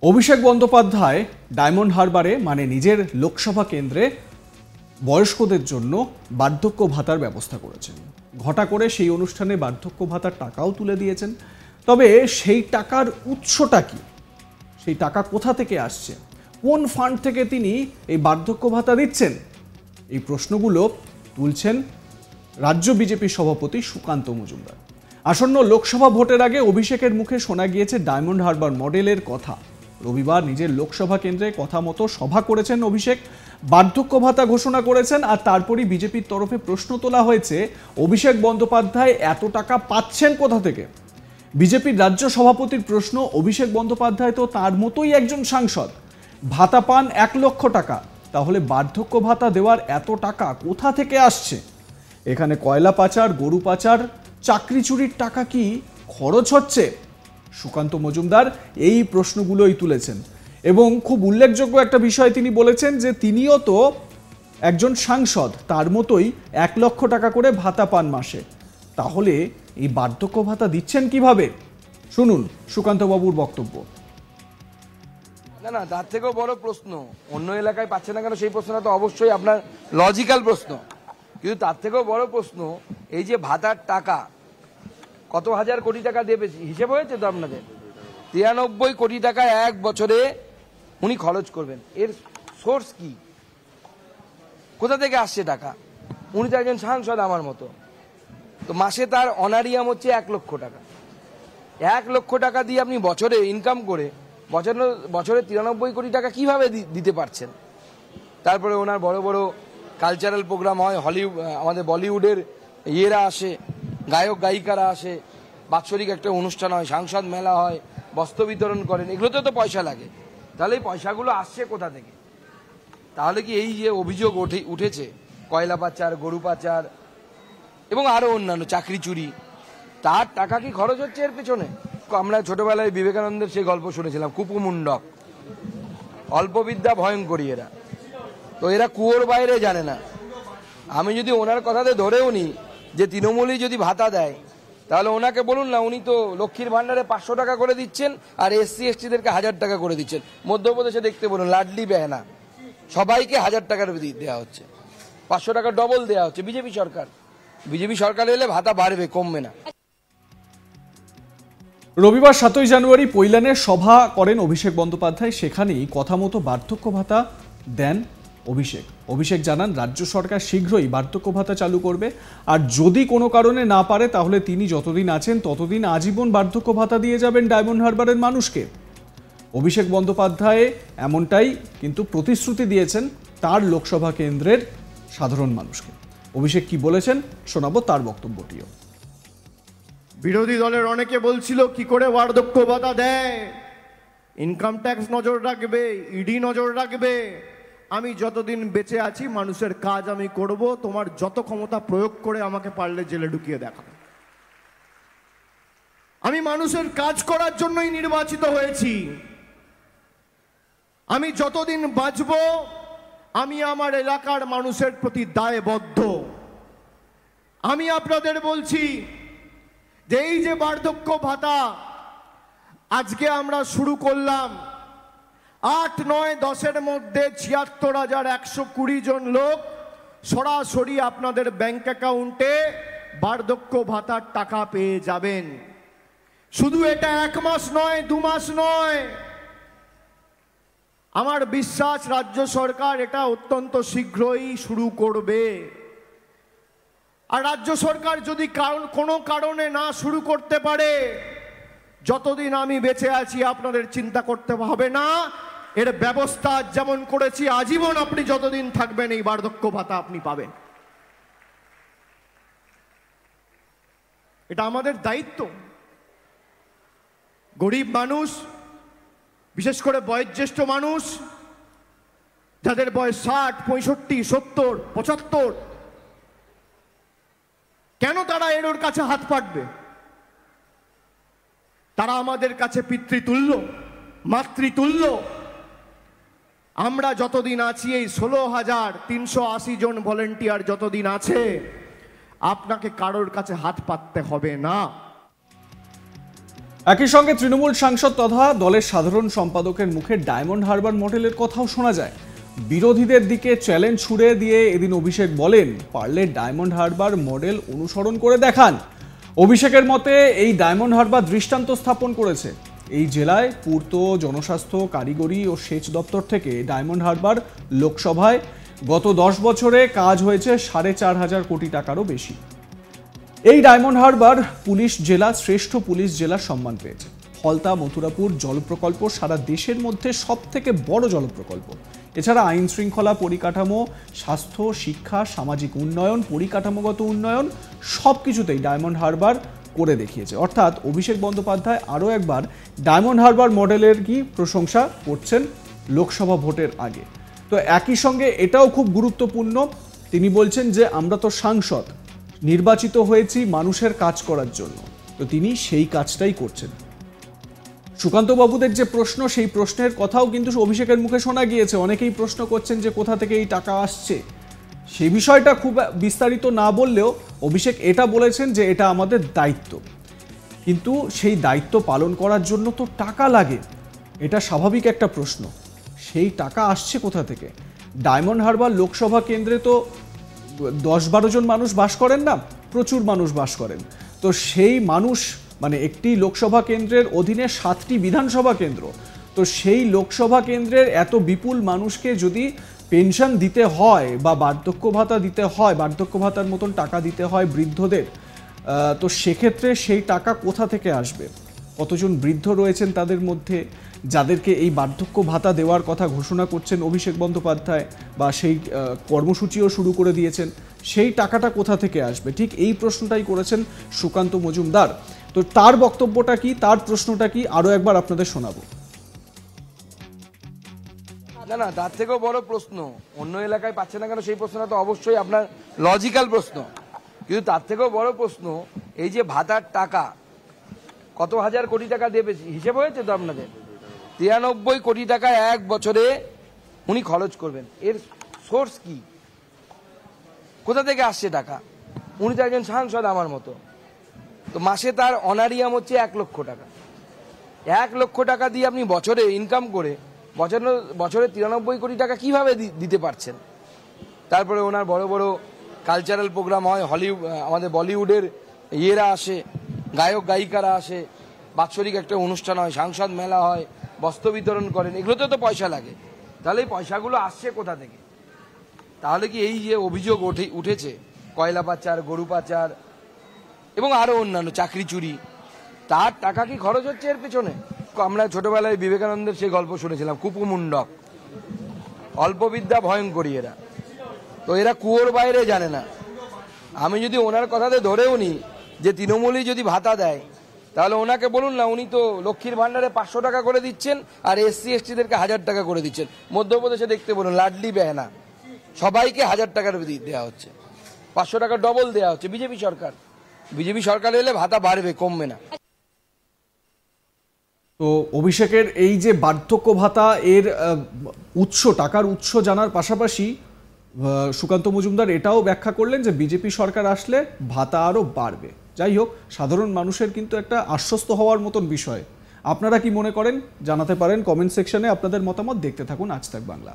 Abhishek Bandyopadhyay diamond হারবারে মানে নিজের লোকসভা কেন্দ্রে বয়স্কদের জন্য বার্ধক্য ভাতার ব্যবস্থা করেছেন। ঘটা করে সেই অনুষ্ঠানে বার্ধক্য ভাতার টাকাও তুলে দিয়েছেন। তবে সেই টাকার উৎসটা কি, সেই টাকা কোথা থেকে আসছে, কোন ফান্ড থেকে তিনি এই বার্ধক্য ভাতা দিচ্ছেন, এই প্রশ্নগুলো তুলছেন রাজ্য বিজেপি সভাপতি সুকান্ত মজুমদার। আসন্ন লোকসভা ভোটের আগে অভিষেকের মুখে শোনা গিয়েছে ডায়মন্ড হারবার মডেলের কথা। রবিবার নিজের লোকসভা কেন্দ্রে কথা মতো সভা করেছেন অভিষেক, বার্ধক্য ভাতা ঘোষণা করেছেন। আর তারপরই বিজেপির তরফে প্রশ্ন তোলা হয়েছে, অভিষেক বন্দ্যোপাধ্যায় এত টাকা পাচ্ছেন কোথা থেকে। বিজেপির রাজ্য সভাপতির প্রশ্ন, অভিষেক বন্দ্যোপাধ্যায় তো তার মতোই একজন সাংসদ, ভাতা পান 1 লক্ষ টাকা, তাহলে বার্ধক্য ভাতা দেওয়ার এত টাকা কোথা থেকে আসছে? এখানে কয়লা পাচার, গরু পাচার, চাকরি চুরির টাকা কি খরচ হচ্ছে? সুকান্ত মজুমদার এই প্রশ্নগুলোই তুলেছেন এবং খুব উল্লেখযোগ্য একটা বিষয় তিনি বলেছেন যে তিনিও তো একজন সাংসদ, তার মতোই 1 লক্ষ টাকা করে ভাতা পান মাসে, তাহলে এই বার্ধক্য ভাতা দিচ্ছেন কিভাবে? শুনুন সুকান্ত বাবুর বক্তব্য। না, তার থেকেও বড় প্রশ্ন, অন্য এলাকায় পাচ্ছে না কেন সেই প্রশ্নটা তো অবশ্যই আপনার লজিক্যাল প্রশ্ন, কিন্তু তার থেকেও বড় প্রশ্ন এই যে ভাতার টাকা কত হাজার কোটি টাকা দেবে, হিসেব হয়েছে তো আপনাদের? 93 কোটি টাকা এক বছরে উনি খরচ করবেন। এর সোর্স কি, কোথা থেকে আসছে টাকা? উনি তো একজন সাংসদ আমার মতো, তো মাসে তার অনারিয়াম হচ্ছে 1 লক্ষ টাকা। 1 লক্ষ টাকা দিয়ে আপনি বছরে ইনকাম করে বছরে 93 কোটি টাকা কিভাবে দিতে পারছেন? তারপরে ওনার বড় বড় কালচারাল প্রোগ্রাম হয়, হলিউড আমাদের বলিউডের ইয়েরা আসে, গায়ক গায়িকারা আসে, বাৎসরিক একটা অনুষ্ঠান হয়, সাংসদ মেলা হয়, বস্ত্র বিতরণ করেন, এগুলোতে তো পয়সা লাগে। তাহলে এই পয়সাগুলো আসছে কোথা থেকে? তাহলে কি এই যে অভিযোগ উঠেছে কয়লা পাচার, গরু পাচার এবং আরো অন্যান্য চাকরি চুরি, তার টাকা কি খরচ হচ্ছে এর পেছনে? আমরা ছোটবেলায় বিবেকানন্দের সেই গল্প শুনেছিলাম, কুপুমুন্ডক, অল্প বিদ্যা ভয়ঙ্করী এরা, তো এরা কুয়োর বাইরে জানে না। আমি যদি ওনার কথাতে ধরেও নি যে তৃণমূলই যদি ভাতা দেয়, তাহলে ওনাকে বলুন না, উনি তো লক্ষ্মীর ভান্ডারে 500 টাকা করে দিচ্ছেন আর SC ST-দেরকে 1000 টাকা করে দিচ্ছেন। মধ্যপ্রদেশে দেখতে বলুন, লাডলি বেহনা, সবাইকে 1000 টাকার দেওয়া হচ্ছে, 500 টাকা ডবল দেওয়া হচ্ছে। বিজেপি সরকার এলে ভাতা বাড়বে, কমবে না। রবিবার 7ই জানুয়ারি পৈলানে সভা করেন অভিষেক বন্দ্যোপাধ্যায়, সেখানেই কথা মতো বার্ধক্য ভাতা দেন অভিষেক জানান রাজ্য সরকার শীঘ্রই বার্ধক্য ভাতা চালু করবে, আর যদি কোনো কারণে না পারে তাহলে তিনি যতদিন আছেন ততদিন আজীবন বার্ধক্য ভাতা দিয়ে যাবেন ডায়মন্ড হারবারের মানুষকে। অভিষেক বন্দ্যোপাধ্যায় এমনটাই কিন্তু প্রতিশ্রুতি দিয়েছেন তার লোকসভা কেন্দ্রের সাধারণ মানুষকে। অভিষেক কি বলেছেন শোনাবো তার বক্তব্যটিও। বিরোধী দলের অনেকে বলছিল কি করে বার্ধক্য ভাতা দেয়, ইনকাম ট্যাক্স নজর রাখবে, ইডি নজর রাখবে। আমি যতদিন বেঁচে আছি মানুষের কাজ আমি করব, তোমার যত ক্ষমতা প্রয়োগ করে আমাকে পারলে জেলে ঢুকিয়ে দেখাবে। আমি মানুষের কাজ করার জন্যই নির্বাচিত হয়েছি। আমি যতদিন বাঁচব আমি আমার এলাকার মানুষের প্রতি দায়বদ্ধ। আমি আপনাদের বলছি যে এই যে বার্ধক্য ভাতা আজকে আমরা শুরু করলাম, 8, 9, 10-এর মধ্যে 76,120 জন লোক সরাসরি আপনাদের ব্যাংক অ্যাকাউন্টে বার্ধক্য ভাতার টাকা পেয়ে যাবেন। শুধু এটা 1 মাস নয়, 2 মাস নয়, আমার বিশ্বাস রাজ্য সরকার এটা অত্যন্ত শীঘ্রই শুরু করবে। আর রাজ্য সরকার যদি কোনো কারণে না শুরু করতে পারে, যতদিন আমি বেঁচে আছি আপনাদের চিন্তা করতে হবে না, এর ব্যবস্থা যেমন করেছি আজীবন আপনি যতদিন থাকবেন এই বার্ধক্য ভাতা আপনি পাবেন। এটা আমাদের দায়িত্ব। গরিব মানুষ, বিশেষ করে বয়োজ্যেষ্ঠ মানুষ যাদের বয়স 60, 65, 70, 75, কেন তারা এর কাছে হাত পাতবে? তারা আমাদের কাছে পিতৃতুল্য, মাতৃতুল্য। আমরা যতদিন আছি, এই 16,380 জন ভলেন্টিয়ার যতদিন আছে, আপনাকে কারোর কাছে হাত পাততে হবে না। একই সঙ্গে তৃণমূল সাংসদ তথা দলের সাধারণ সম্পাদকের মুখে ডায়মন্ড হারবার মডেলের কথাও শোনা যায়। বিরোধীদের দিকে চ্যালেঞ্জ ছুড়ে দিয়ে এদিন অভিষেক বলেন, পারলে ডায়মন্ড হারবার মডেল অনুসরণ করে দেখান। অভিষেকের মতে এই ডায়মন্ড হারবার দৃষ্টান্ত স্থাপন করেছে। এই জেলায় পূর্ত, জনস্বাস্থ্য, কারিগরি ও সেচ দপ্তর থেকে ডায়মন্ড হারবার লোকসভায় গত 10 বছরে কাজ হয়েছে 4,500 কোটি টাকারও বেশি। এই ডায়মন্ড হারবার পুলিশ জেলা শ্রেষ্ঠ পুলিশ জেলার সম্মান পেয়েছে। ফলতা মথুরাপুর জলপ্রকল্প সারা দেশের মধ্যে সবথেকে বড় জলপ্রকল্প। এছাড়া আইন শৃঙ্খলা, পরিকাঠামো, স্বাস্থ্য, শিক্ষা, সামাজিক উন্নয়ন, পরিকাঠামোগত উন্নয়ন সবকিছুতেই ডায়মন্ড হারবার করে দেখিয়েছে। অর্থাৎ অভিষেক বন্দ্যোপাধ্যায় আরও একবার ডায়মন্ড হারবার মডেলের কি প্রশংসা করছেন লোকসভা ভোটের আগে। তো একই সঙ্গে এটাও খুব গুরুত্বপূর্ণ, তিনি বলছেন যে আমরা তো সাংসদ, নির্বাচিত হয়েছি মানুষের কাজ করার জন্য, তো তিনি সেই কাজটাই করছেন। সুকান্ত বাবুদের যে প্রশ্ন, সেই প্রশ্নের কথাও কিন্তু অভিষেকের মুখে শোনা গিয়েছে। অনেকেই প্রশ্ন করছেন যে কোথা থেকে এই টাকা আসছে, সেই বিষয়টা খুব বিস্তারিত না বললেও অভিষেক এটা বলেছেন যে এটা আমাদের দায়িত্ব, কিন্তু সেই দায়িত্ব পালন করার জন্য তো টাকা লাগে, এটা স্বাভাবিক একটা প্রশ্ন। সেই টাকা আসছে কোথা থেকে? ডায়মন্ড হারবার লোকসভা কেন্দ্রে তো 10-12 জন মানুষ বাস করেন না, প্রচুর মানুষ বাস করেন। তো সেই মানুষ মানে একটি লোকসভা কেন্দ্রের অধীনে 7টি বিধানসভা কেন্দ্র, তো সেই লোকসভা কেন্দ্রের এত বিপুল মানুষকে যদি পেনশন দিতে হয় বা বার্ধক্য ভাতা দিতে হয়, বার্ধক্য ভাতার মতন টাকা দিতে হয় বৃদ্ধদের, তো সেক্ষেত্রে সেই টাকা কোথা থেকে আসবে? কতজন বৃদ্ধ রয়েছেন তাদের মধ্যে যাদেরকে এই বার্ধক্য ভাতা দেওয়ার কথা ঘোষণা করছেন অভিষেক বন্দ্যোপাধ্যায়, বা সেই কর্মসূচিও শুরু করে দিয়েছেন, সেই টাকাটা কোথা থেকে আসবে? ঠিক এই প্রশ্নটাই করেছেন সুকান্ত মজুমদার। তো তার বক্তব্যটা কি, তার প্রশ্নটা কি, আরও একবার আপনাদের শোনাবো। না, তার থেকেও বড় প্রশ্ন, অন্য এলাকায় পাচ্ছে না কেন সেই প্রশ্নটা তো অবশ্যই আপনার লজিক্যাল প্রশ্ন। কিন্তু তার থেকেও বড় প্রশ্ন, এই যে ভাতার টাকা কত হাজার কোটি টাকা দেবে, হিসেব হয়েছে তো আপনাদের? 93 কোটি টাকা এক বছরে উনি খরচ করবেন। এর সোর্স কি, কোথা থেকে আসছে টাকা? উনি তো একজন সাংসদ আমার মতো, তো মাসে তার অনারিয়াম হচ্ছে 1 লক্ষ টাকা। 1 লক্ষ টাকা দিয়ে আপনি বছরে ইনকাম করে বছরে 93 কোটি টাকা কিভাবে দিতে পারছেন? তারপরে ওনার বড় বড় কালচারাল প্রোগ্রাম হয়, হলিউড, আমাদের বলিউডের ইয়েরা আসে, গায়ক গায়িকারা আসে, বাৎসরিক একটা অনুষ্ঠান হয়, সাংসদ মেলা হয়, বস্ত্র বিতরণ করেন, এগুলোতে তো পয়সা লাগে। তাহলে এই পয়সাগুলো আসছে কোথা থেকে? তাহলে কি এই যে অভিযোগ উঠেছে কয়লা পাচার, গরু পাচার এবং আরো অন্যান্য চাকরি চুরি, তার টাকা কি খরচ হচ্ছে এর পেছনে? আমরা ছোটবেলায় বিবেকানন্দের সেই গল্প শুনেছিলাম, কুপুমুন্ডক, অল্পবিদ্যা ভয়ঙ্করী এরা, তো এরা কুয়োর বাইরে জানে না। আমি যদি ওনার কথাতে ধরেও নি যে তৃণমূলই যদি ভাতা দেয়, তাহলে ওনাকে বলুন না, উনি তো লক্ষ্মীর ভান্ডারে 500 টাকা করে দিচ্ছেন আর SC ST-দেরকে 1000 টাকা করে দিচ্ছেন। মধ্যপ্রদেশে দেখতে বলুন, লাডলি বেহানা, সবাইকে 1000 টাকার দেওয়া হচ্ছে, 500 টাকা ডবল দেওয়া হচ্ছে। বিজেপি সরকার এলে ভাতা বাড়বে, কমবে না। তো অভিষেকের এই যে বার্ধক্য ভাতা, এর উৎস, টাকার উৎস জানার পাশাপাশি সুকান্ত মজুমদার এটাও ব্যাখ্যা করলেন যে বিজেপি সরকার আসলে ভাতা আরও বাড়বে। যাই হোক, সাধারণ মানুষের কিন্তু একটা আশ্বস্ত হওয়ার মতন বিষয়। আপনারা কি মনে করেন জানাতে পারেন কমেন্ট সেকশনে আপনাদের মতামত। দেখতে থাকুন আজ তাক বাংলা।